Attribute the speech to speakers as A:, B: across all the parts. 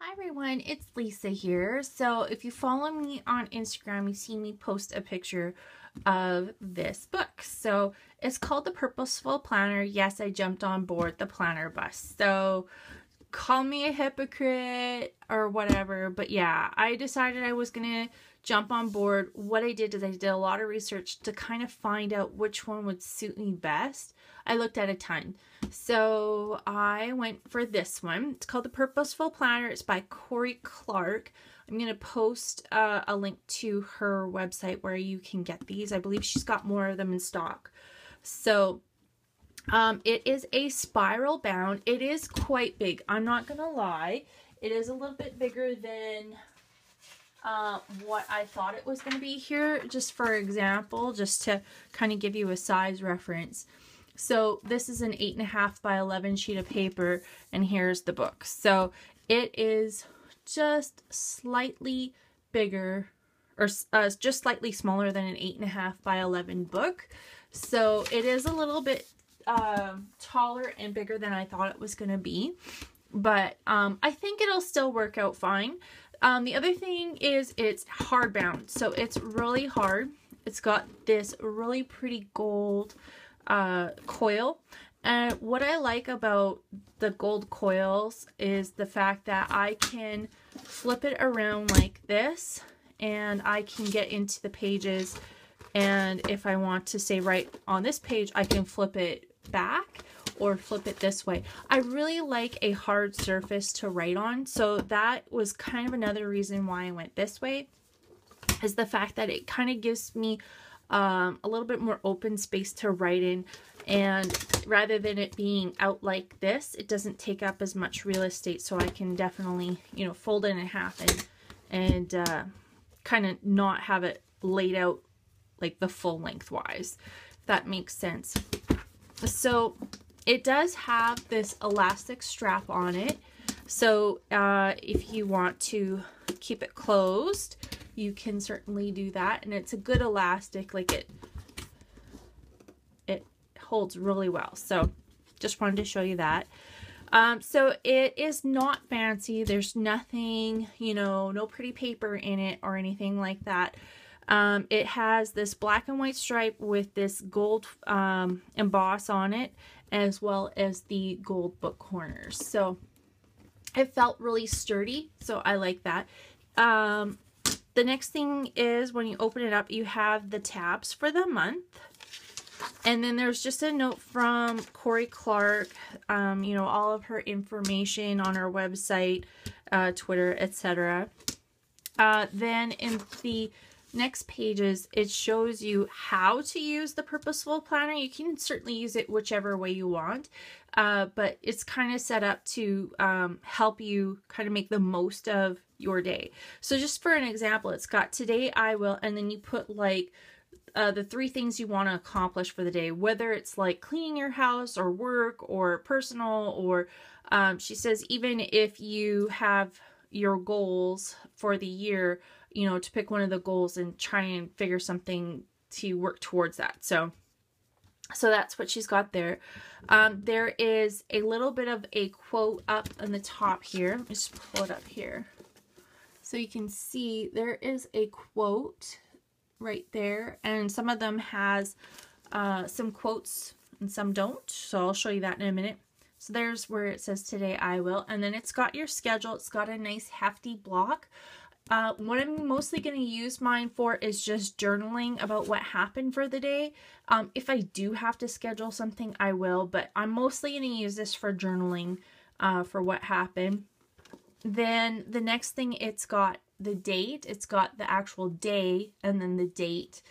A: Hi everyone, it's Lisa here. So if you follow me on Instagram, you see me post a picture of this book. So it's called the Purposeful Planner. Yes, I jumped on board the planner bus. So call me a hypocrite or whatever, but yeah, I decided I was gonna jump on board. What I did is I did a lot of research to kind of find out which one would suit me best. I looked at a ton. So I went for this one. It's called the Purposeful Planner. It's by Corey Clark. I'm going to post a link to her website where you can get these. I believe she's got more of them in stock. So it is a spiral bound. It is quite big. I'm not going to lie. It is a little bit bigger than what I thought it was going to be here. Just for example, just to kind of give you a size reference. So this is an 8.5 by 11 sheet of paper, and here's the book. So it is just slightly bigger, or just slightly smaller than an 8.5 by 11 book. So it is a little bit taller and bigger than I thought it was going to be, but I think it'll still work out fine. The other thing is it's hardbound, so it's really hard. It's got this really pretty gold coil, and what I like about the gold coils is the fact that I can flip it around like this and I can get into the pages, and if I want to say right on this page I can flip it back or flip it this way. I really like a hard surface to write on, so that was kind of another reason why I went this way, is the fact that it kind of gives me a little bit more open space to write in, and rather than it being out like this, it doesn't take up as much real estate, so I can definitely, you know, fold it in half and kind of not have it laid out like the full lengthwise, if that makes sense. So it does have this elastic strap on it, so if you want to keep it closed, you can certainly do that, and it's a good elastic. Like it holds really well. So just wanted to show you that. So it is not fancy. There's nothing, you know, no pretty paper in it or anything like that. It has this black and white stripe with this gold emboss on it, as well as the gold book corners. So it felt really sturdy, so I like that. The next thing is when you open it up, you have the tabs for the month. And then there's just a note from Corey Clark, you know, all of her information on her website, Twitter, etc. Then in the next pages, it shows you how to use the Purposeful Planner. You can certainly use it whichever way you want, but it's kind of set up to help you kind of make the most of your day. So just for an example, it's got today I will, and then you put like the 3 things you want to accomplish for the day, whether it's like cleaning your house or work or personal, or she says even if you have your goals for the year, you know, to pick one of the goals and try and figure something to work towards that. So that's what she's got there. There is a little bit of a quote up on the top here. Let me just pull it up here so you can see there is a quote right there, and some of them has some quotes and some don't, so I'll show you that in a minute. So there's where it says today I will, and then it's got your schedule. It's got a nice hefty block. What I'm mostly going to use mine for is just journaling about what happened for the day. If I do have to schedule something, I will, but I'm mostly going to use this for journaling for what happened. Then the next thing, it's got the date, it's got the actual day, and then the date,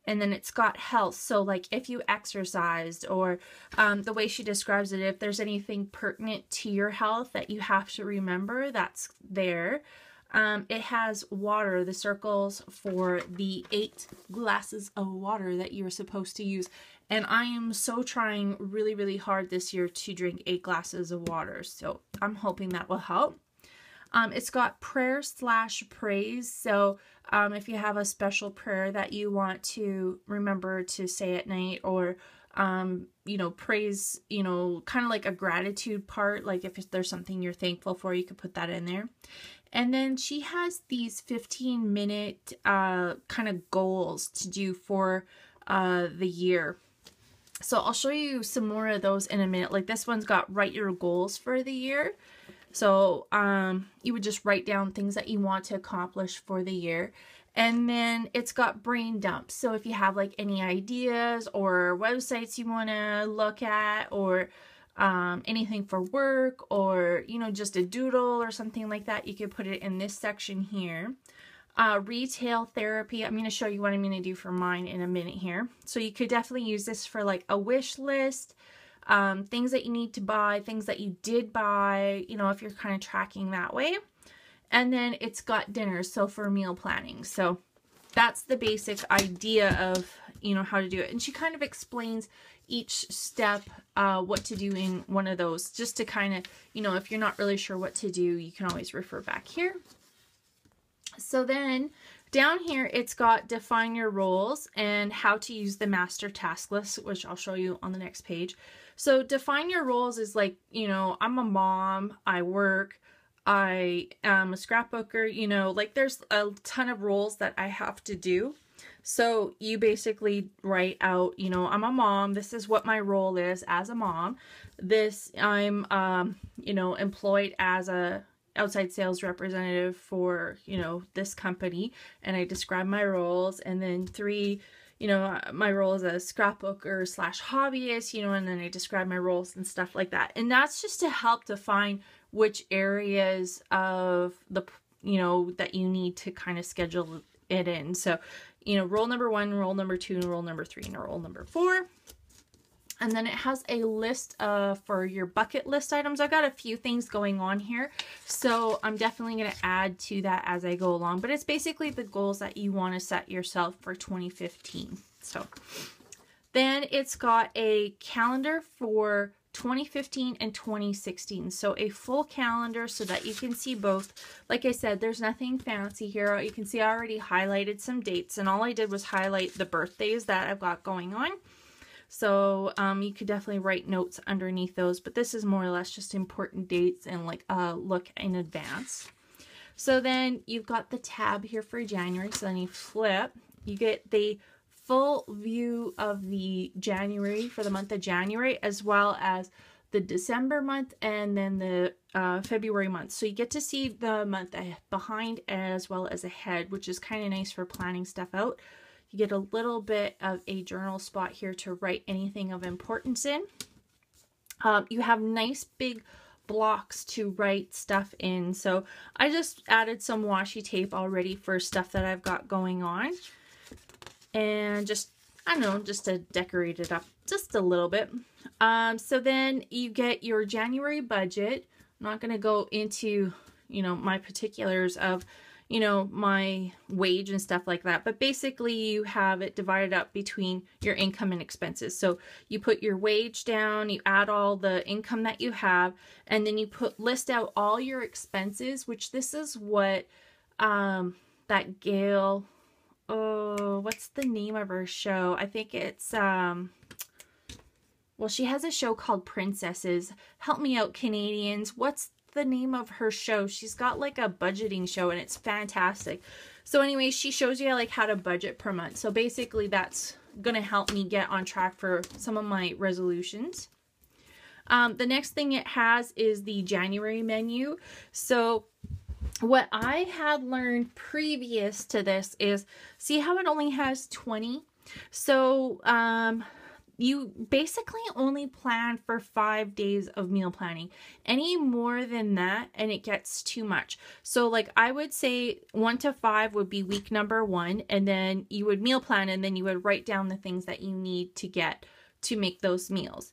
A: and then it's got health. So like if you exercised, or the way she describes it, if there's anything pertinent to your health that you have to remember, that's there. It has water, the circles for the 8 glasses of water that you're supposed to use. And I am so trying really, really hard this year to drink 8 glasses of water. So I'm hoping that will help. It's got prayer/praise. So if you have a special prayer that you want to remember to say at night, or you know, praise, you know, kind of like a gratitude part. Like if there's something you're thankful for, you could put that in there. And then she has these 15-minute kind of goals to do for the year. So I'll show you some more of those in a minute. Like this one's got write your goals for the year. So you would just write down things that you want to accomplish for the year. And then it's got brain dumps. So if you have like any ideas or websites you want to look at, or anything for work, or, you know, just a doodle or something like that, you could put it in this section here. Retail therapy. I'm going to show you what I'm going to do for mine in a minute here. So you could definitely use this for like a wish list, things that you need to buy, things that you did buy, you know, if you're kind of tracking that way. And then it's got dinners, so for meal planning. So that's the basic idea of, you know, how to do it. And she kind of explains each step, what to do in one of those, just to kind of, you know, if you're not really sure what to do, you can always refer back here. So then down here, it's got define your roles and how to use the master task list, which I'll show you on the next page. So define your roles is like, you know, I'm a mom, I work, I am a scrapbooker, you know, like there's a ton of roles that I have to do. So you basically write out, you know, I'm a mom, this is what my role is as a mom. This, I'm, you know, employed as a outside sales representative for, you know, this company, and I describe my roles. And then 3, you know, my role as a scrapbooker / hobbyist, you know, and then I describe my roles and stuff like that. And that's just to help define which areas of the, you know, that you need to kind of schedule it in. So, you know, role number 1, role number 2, and role number 3, and role number 4. And then it has a list for your bucket list items. I've got a few things going on here, so I'm definitely going to add to that as I go along. But it's basically the goals that you want to set yourself for 2015. So then it's got a calendar for 2015 and 2016. So a full calendar so that you can see both. Like I said, there's nothing fancy here. You can see I already highlighted some dates, and all I did was highlight the birthdays that I've got going on. So you could definitely write notes underneath those, but this is more or less just important dates and like a look in advance. So then you've got the tab here for January. So then you flip, you get the full view of the January for the month of January, as well as the December month and then the February month. So you get to see the month behind as well as ahead, which is kind of nice for planning stuff out. You get a little bit of a journal spot here to write anything of importance in. You have nice big blocks to write stuff in. So I just added some washi tape already for stuff that I've got going on. And just, I don't know, just to decorate it up just a little bit. So then you get your January budget. I'm not going to go into, you know, my particulars of, you know, my wage and stuff like that. But basically you have it divided up between your income and expenses. So you put your wage down, you add all the income that you have, and then you list out all your expenses, which this is what that Gail, oh, what's the name of her show? I think it's, well, she has a show called Princesses. Help me out, Canadians. What's the name of her show? She's got like a budgeting show and it's fantastic. So anyway, she shows you like how to budget per month. So basically that's gonna help me get on track for some of my resolutions. The next thing it has is the January menu. So what I had learned previous to this is, see how it only has 20? So you basically only plan for 5 days of meal planning. Any more than that and it gets too much. So like I would say 1 to 5 would be week number 1, and then you would meal plan, and then you would write down the things that you need to get to make those meals.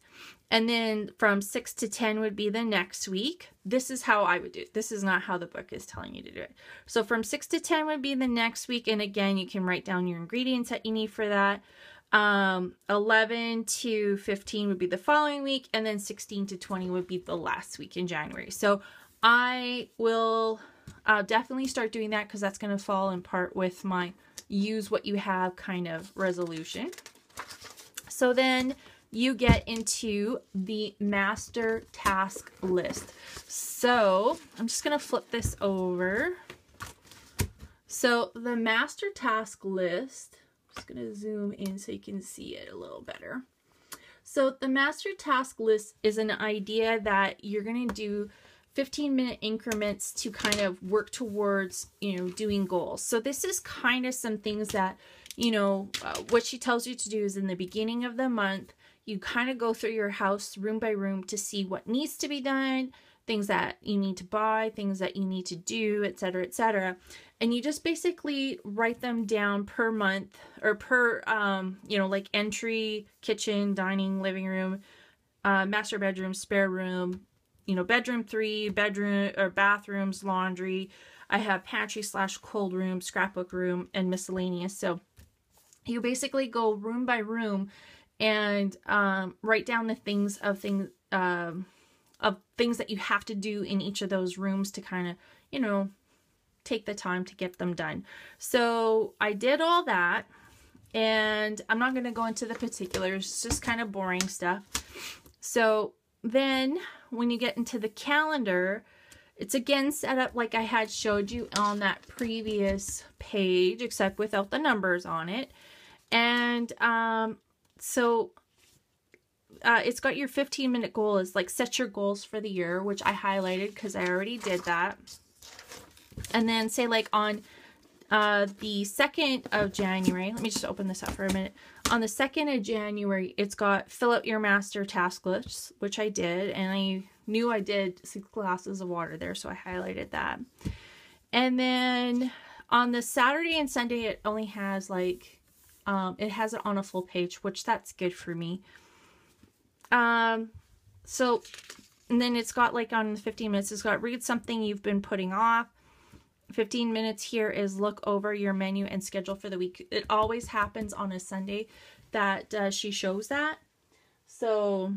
A: And then from 6 to 10 would be the next week. This is how I would do it. This is not how the book is telling you to do it. So from 6 to 10 would be the next week. And again, you can write down your ingredients that you need for that. 11 to 15 would be the following week, and then 16 to 20 would be the last week in January. So I will definitely start doing that, because that's going to fall in part with my use what you have kind of resolution. So then you get into the master task list. So I'm just going to flip this over. So the master task list, I'm just going to zoom in so you can see it a little better. So the master task list is an idea that you're going to do 15-minute increments to kind of work towards, you know, doing goals. So this is kind of some things that, you know, what she tells you to do is in the beginning of the month, you kind of go through your house room by room to see what needs to be done, things that you need to buy, things that you need to do, etc., etc. And you just basically write them down per month or per, you know, like entry, kitchen, dining, living room, master bedroom, spare room, you know, bedroom 3, bedroom or bathrooms, laundry. I have pantry / cold room, scrapbook room, and miscellaneous. So you basically go room by room and write down the things that you have to do in each of those rooms to kind of, you know, take the time to get them done. So I did all that, and I'm not going to go into the particulars, it's just kind of boring stuff. So then when you get into the calendar, it's again set up like I had showed you on that previous page, except without the numbers on it. And it's got your 15-minute goal is like set your goals for the year, which I highlighted because I already did that. And then say like on the 2nd of January, let me just open this up for a minute. On the 2nd of January, it's got fill out your master task list, which I did. And I knew I did 6 glasses of water there, so I highlighted that. And then on the Saturday and Sunday, it only has like, it has it on a full page, which that's good for me. So, and then it's got like on the 15 minutes, it's got read something you've been putting off. 15 minutes here is look over your menu and schedule for the week. It always happens on a Sunday that she shows that. So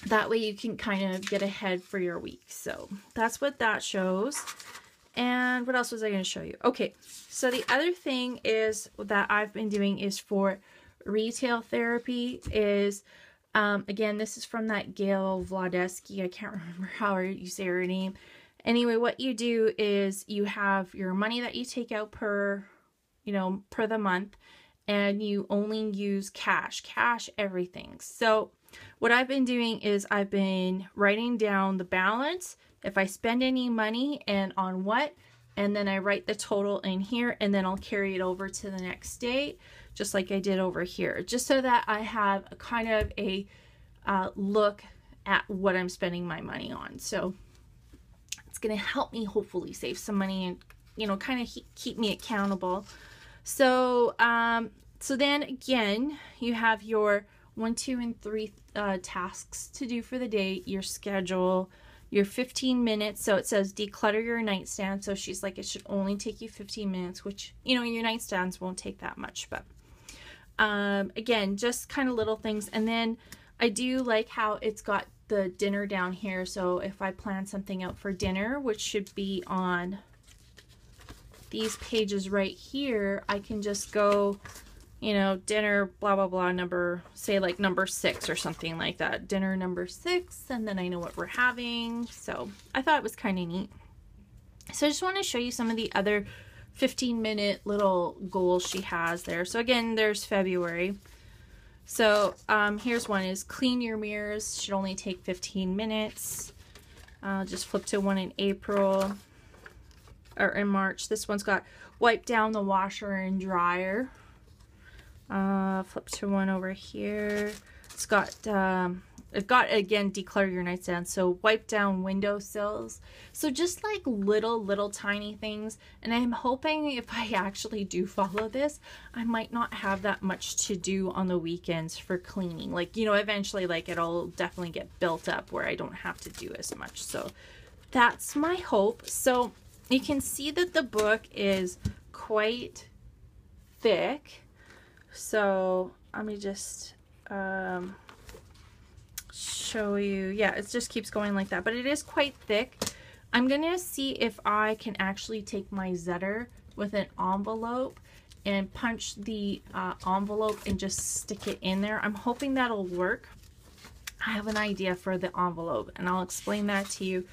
A: that way you can kind of get ahead for your week. So that's what that shows. And what else was I going to show you? Okay, so the other thing is that I've been doing is for retail therapy is, again, this is from that Gail Vladeski. I can't remember how you say her name. Anyway, what you do is you have your money that you take out per the month, and you only use cash everything. So what I've been doing is I've been writing down the balance, if I spend any money and on what, and then I write the total in here, and then I'll carry it over to the next day, just like I did over here, just so that I have a kind of a look at what I'm spending my money on. So it's going to help me hopefully save some money and, you know, kind of keep me accountable. So, so then again, you have your 1, 2, and 3 tasks to do for the day, your schedule, your 15 minutes. So it says declutter your nightstand. So she's like, it should only take you 15 minutes, which, you know, your nightstands won't take that much, but again, just kind of little things. And then I do like how it's got the dinner down here. So if I plan something out for dinner, which should be on these pages right here, I can just go, you know, dinner, blah, blah, blah, number 6 or something like that. Dinner number 6, and then I know what we're having. So I thought it was kind of neat. So I just want to show you some of the other 15-minute little goals she has there. So again, there's February. So here's one is clean your mirrors. Should only take 15 minutes. Just flip to one in April or in March. This one's got wipe down the washer and dryer. Flip to one over here. It's got again, declutter your nightstand. So wipe down windowsills. So just like little tiny things. And I'm hoping if I actually do follow this, I might not have that much to do on the weekends for cleaning. Like, you know, eventually like it'll definitely get built up where I don't have to do as much. So that's my hope. So you can see that the book is quite thick. So let me just show you. Yeah, it just keeps going like that, but it is quite thick. I'm gonna see if I can actually take my Zetter with an envelope and punch the envelope and just stick it in there. I'm hoping that'll work. I have an idea for the envelope, and I'll explain that to you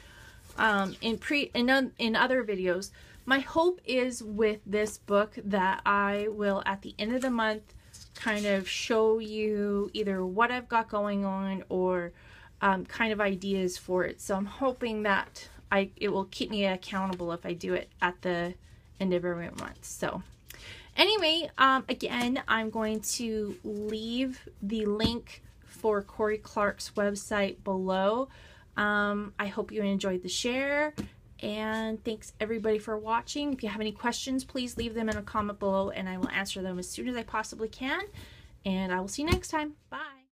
A: in other videos. My hope is with this book that I will, at the end of the month, kind of show you either what I've got going on or kind of ideas for it. So I'm hoping that it will keep me accountable if I do it at the end of every month. So anyway, again, I'm going to leave the link for Corey Clark's website below. I hope you enjoyed the share, and thanks everybody for watching. If you have any questions, please leave them in a comment below and I will answer them as soon as I possibly can. And I will see you next time. Bye.